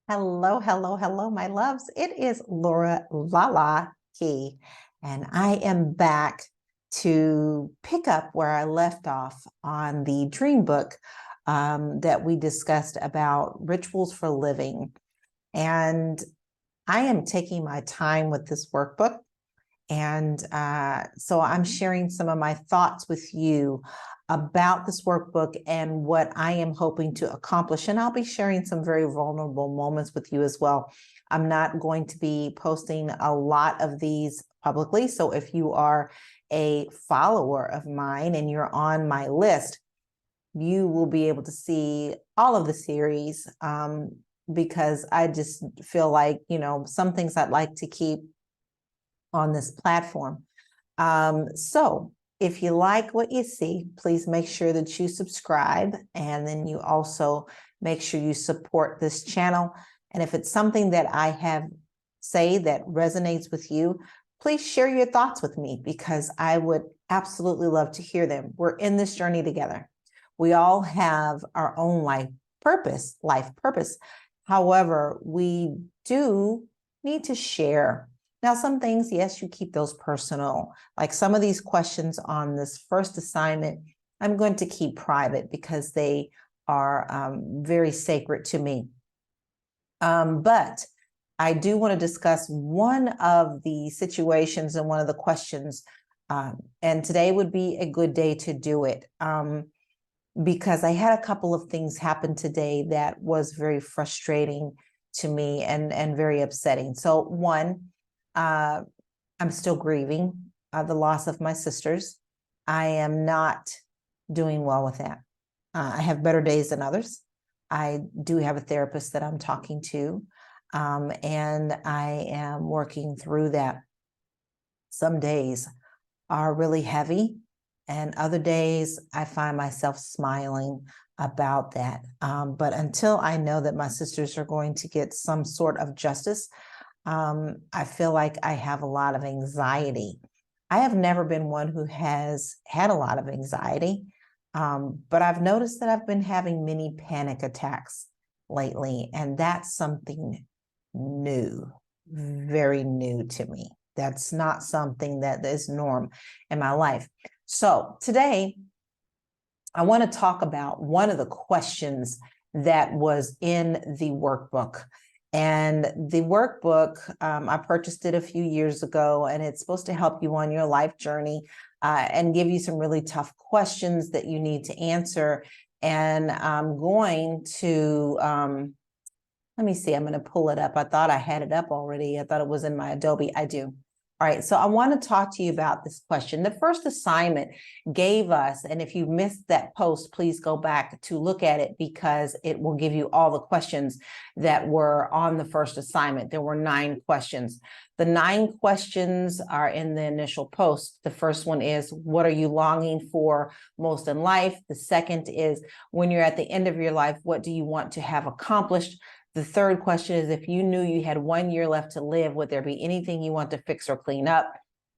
Hello, hello, hello, my loves. It is Laura Lala Key, and I am back to pick up where I left off on the dream book that we discussed about rituals for living. And I am taking my time with this workbook. And so I'm sharing some of my thoughts with you about this workbook and what I am hoping to accomplish. And I'll be sharing some very vulnerable moments with you as well. I'm not going to be posting a lot of these publicly. So if you are a follower of mine and you're on my list, you will be able to see all of the series because I just feel like, some things I'd like to keep on this platform. So if you like what you see, please make sure that you subscribe, and then you also make sure you support this channel. And if it's something that I have say that resonates with you, please share your thoughts with me, because I would absolutely love to hear them. We're in this journey together. We all have our own life purpose. However, we do need to share. Now, some things, yes, you keep those personal. Like some of these questions on this first assignment, I'm going to keep private because they are very sacred to me. But I do want to discuss one of the situations and one of the questions, and today would be a good day to do it, because I had a couple of things happen today that was very frustrating to me and very upsetting. So one, I'm still grieving the loss of my sisters. I am not doing well with that. I have better days than others. I do have a therapist that I'm talking to, and I am working through that. Some days are really heavy, and other days I find myself smiling about that. But until I know that my sisters are going to get some sort of justice, I feel like I have a lot of anxiety. I have never been one who has had a lot of anxiety, but I've noticed that I've been having many panic attacks lately, and that's something new, very new to me. That's not something that is norm in my life. So today, I want to talk about one of the questions that was in the workbook. And the workbook, I purchased it a few years ago, and it's supposed to help you on your life journey and give you some really tough questions that you need to answer. And I'm going to, let me see, I'm going to pull it up. I thought I had it up already. I thought it was in my Adobe. I do. All right, so I want to talk to you about this question. The first assignment gave us, and if you missed that post, please go back to look at it, because it will give you all the questions that were on the first assignment. There were 9 questions. The 9 questions are in the initial post. The first one is, what are you longing for most in life? The second is, when you're at the end of your life, what do you want to have accomplished? The third question is, if you knew you had 1 year left to live, would there be anything you want to fix or clean up?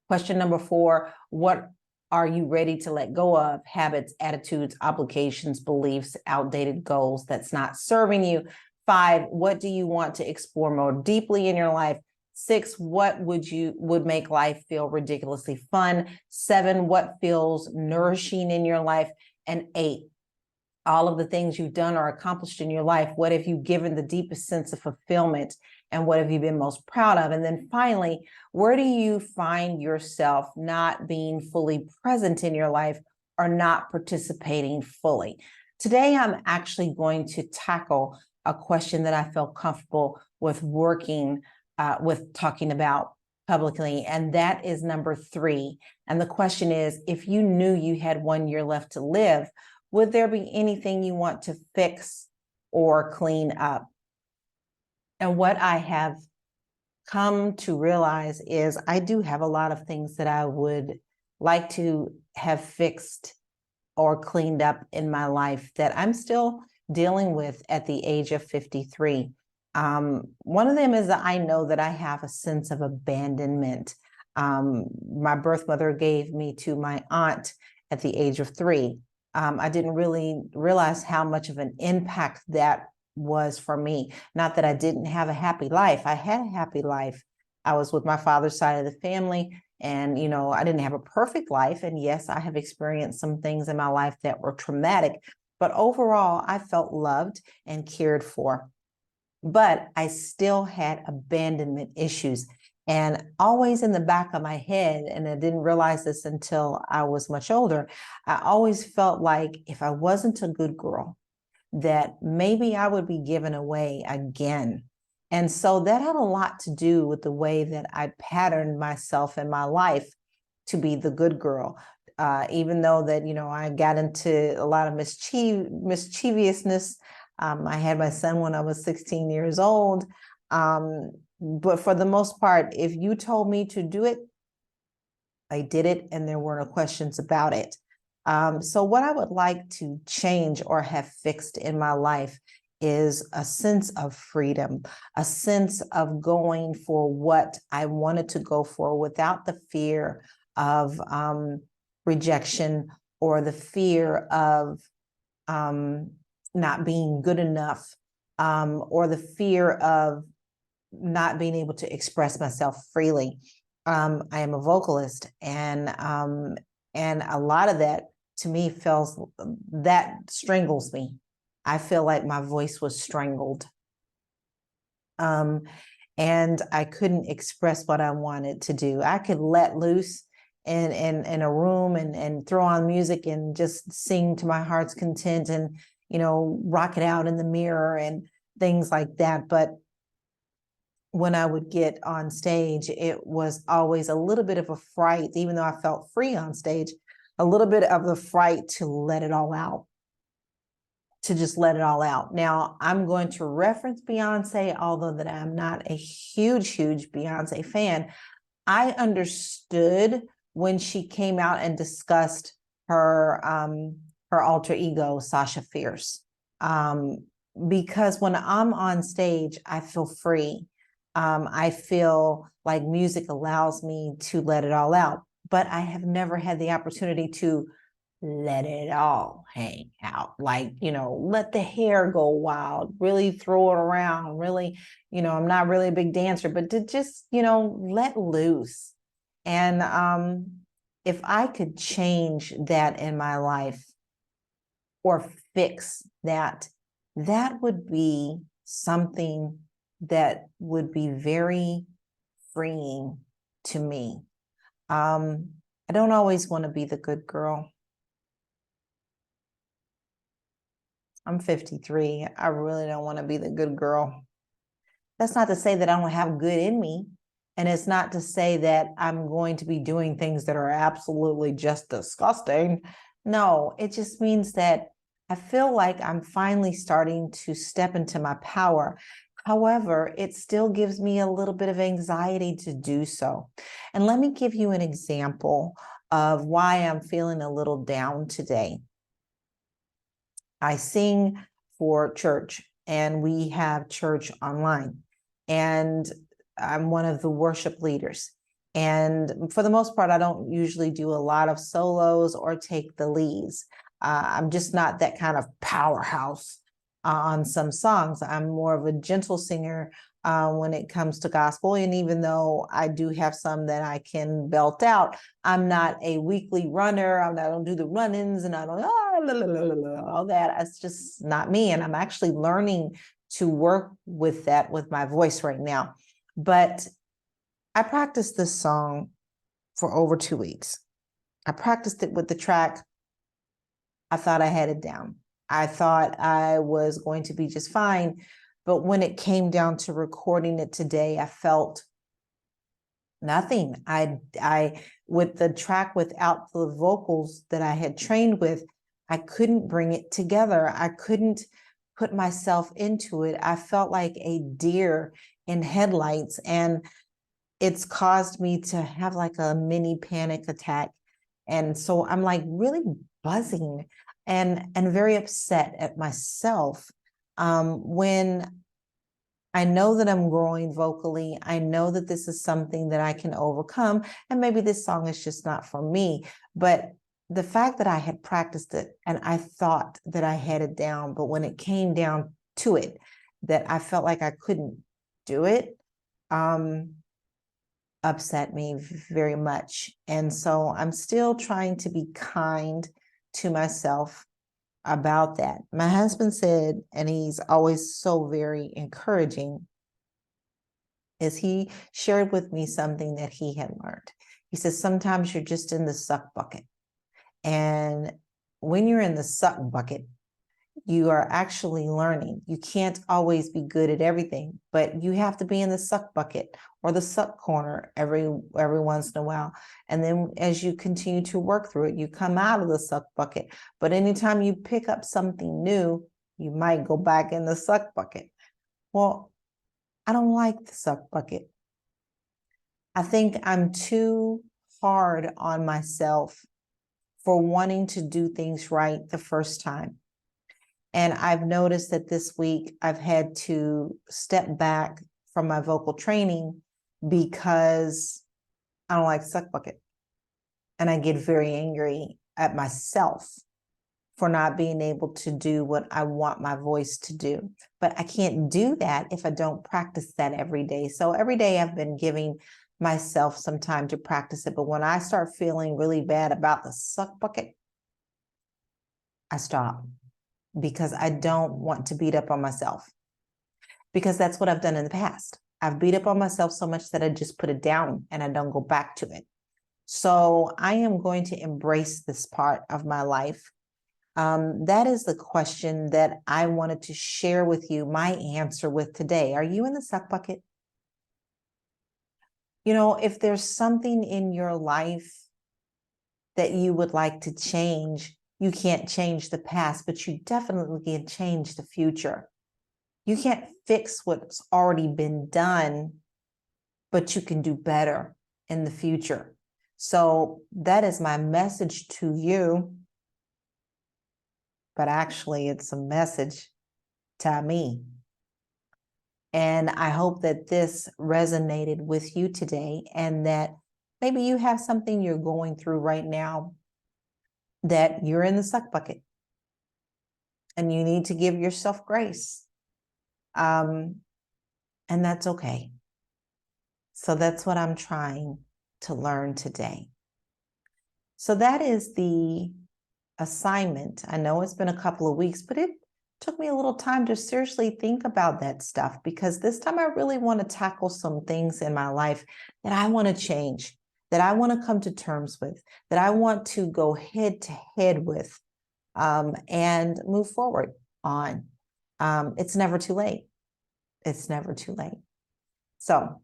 Question number 4, what are you ready to let go of? Habits, attitudes, obligations, beliefs, outdated goals that's not serving you. 5, what do you want to explore more deeply in your life? 6, what would make life feel ridiculously fun? 7, what feels nourishing in your life? And 8, all of the things you've done or accomplished in your life, what have you given the deepest sense of fulfillment, and what have you been most proud of? And then finally, where do you find yourself not being fully present in your life or not participating fully? Today, I'm actually going to tackle a question that I felt comfortable with talking about publicly, and that is number 3. And the question is, if you knew you had 1 year left to live, would there be anything you want to fix or clean up? And what I have come to realize is I do have a lot of things that I would like to have fixed or cleaned up in my life that I'm still dealing with at the age of 53. One of them is that I know that I have a sense of abandonment. My birth mother gave me to my aunt at the age of 3. I didn't really realize how much of an impact that was for me. Not that I didn't have a happy life. I had a happy life. I was with my father's side of the family, and, I didn't have a perfect life. And yes, I have experienced some things in my life that were traumatic, but overall, I felt loved and cared for. But I still had abandonment issues. And always in the back of my head, and I didn't realize this until I was much older, I always felt like if I wasn't a good girl, that maybe I would be given away again. And so that had a lot to do with the way that I patterned myself in my life to be the good girl. Even though that, I got into a lot of mischievousness. I had my son when I was 16 years old. But for the most part, if you told me to do it, I did it, and there were no questions about it. So what I would like to change or have fixed in my life is a sense of freedom, a sense of going for what I wanted to go for without the fear of rejection or the fear of not being good enough, or the fear of not being able to express myself freely. I am a vocalist, and a lot of that to me feels that strangles me. I feel like my voice was strangled. And I couldn't express what I wanted to do. I could let loose in a room and throw on music and just sing to my heart's content and, rock it out in the mirror and things like that. But when I would get on stage, it was always a little bit of a fright, even though I felt free on stage, a little bit of the fright to let it all out, to just let it all out. Now, I'm going to reference Beyonce, although that I'm not a huge Beyonce fan. I understood when she came out and discussed her alter ego, Sasha Fierce, because when I'm on stage, I feel free. I feel like music allows me to let it all out, but I have never had the opportunity to let it all hang out. Like, let the hair go wild, really throw it around, really, I'm not really a big dancer, but to just, let loose. And if I could change that in my life or fix that, that would be something that would be very freeing to me. I don't always want to be the good girl. I'm 53. I really don't want to be the good girl. That's not to say that I don't have good in me. And it's not to say that I'm going to be doing things that are absolutely just disgusting. No, it just means that I feel like I'm finally starting to step into my power. However, it still gives me a little bit of anxiety to do so. And let me give you an example of why I'm feeling a little down today. I sing for church, and we have church online, and I'm one of the worship leaders. And for the most part, I don't usually do a lot of solos or take the leads. I'm just not that kind of powerhouse on some songs. I'm more of a gentle singer when it comes to gospel. And even though I do have some that I can belt out, I'm not a weekly runner. I don't do the run-ins, and I don't all that. It's just not me. And I'm actually learning to work with that with my voice right now. But I practiced this song for over 2 weeks. I practiced it with the track. I thought I had it down. I thought I was going to be just fine. But when it came down to recording it today, I felt nothing. I with the track without the vocals that I had trained with, I couldn't bring it together. I couldn't put myself into it. I felt like a deer in headlights, and it's caused me to have like a mini panic attack. And so I'm like really buzzing and very upset at myself when I know that I'm growing vocally. I know that this is something that I can overcome. And maybe this song is just not for me. But the fact that I had practiced it and I thought that I had it down, but when it came down to it, that I felt like I couldn't do it, upset me very much. And so I'm still trying to be kind to myself about that. My husband said, and he's always so very encouraging, is he shared with me something that he had learned. He says, sometimes you're just in the suck bucket. And when you're in the suck bucket, you are actually learning. You can't always be good at everything, but you have to be in the suck bucket or the suck corner every once in a while. And then as you continue to work through it, you come out of the suck bucket. But anytime you pick up something new, you might go back in the suck bucket. Well, I don't like the suck bucket. I think I'm too hard on myself for wanting to do things right the first time. And I've noticed that this week I've had to step back from my vocal training because I don't like suck bucket. And I get very angry at myself for not being able to do what I want my voice to do. But I can't do that if I don't practice that every day. So every day I've been giving myself some time to practice it. But when I start feeling really bad about the suck bucket, I stop because I don't want to beat up on myself, because that's what I've done in the past. I've beat up on myself so much that I just put it down and I don't go back to it. So I am going to embrace this part of my life. That is the question that I wanted to share with you my answer with today. Are you in the suck bucket? You know, if there's something in your life that you would like to change, you can't change the past, but you definitely can change the future. You can't fix what's already been done, but you can do better in the future. So that is my message to you. But actually, it's a message to me. And I hope that this resonated with you today, and that maybe you have something you're going through right now that you're in the suck bucket and you need to give yourself grace. And that's okay. So that's what I'm trying to learn today. So that is the assignment. I know it's been a couple of weeks, but it took me a little time to seriously think about that stuff, because this time I really want to tackle some things in my life that I want to change, that I want to come to terms with, that I want to go head to head with, and move forward on. It's never too late. It's never too late. So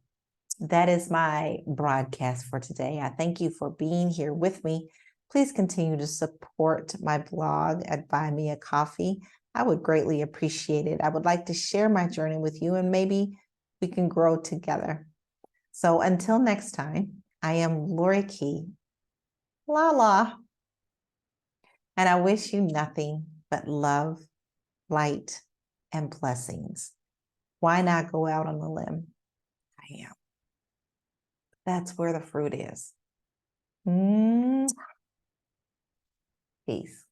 that is my broadcast for today. I thank you for being here with me. Please continue to support my blog at Buy Me a Coffee. I would greatly appreciate it. I would like to share my journey with you, and maybe we can grow together. So until next time, I am Lori Key, Lala, and I wish you nothing but love, light, and blessings. Why not go out on a limb? I am. That's where the fruit is. Peace.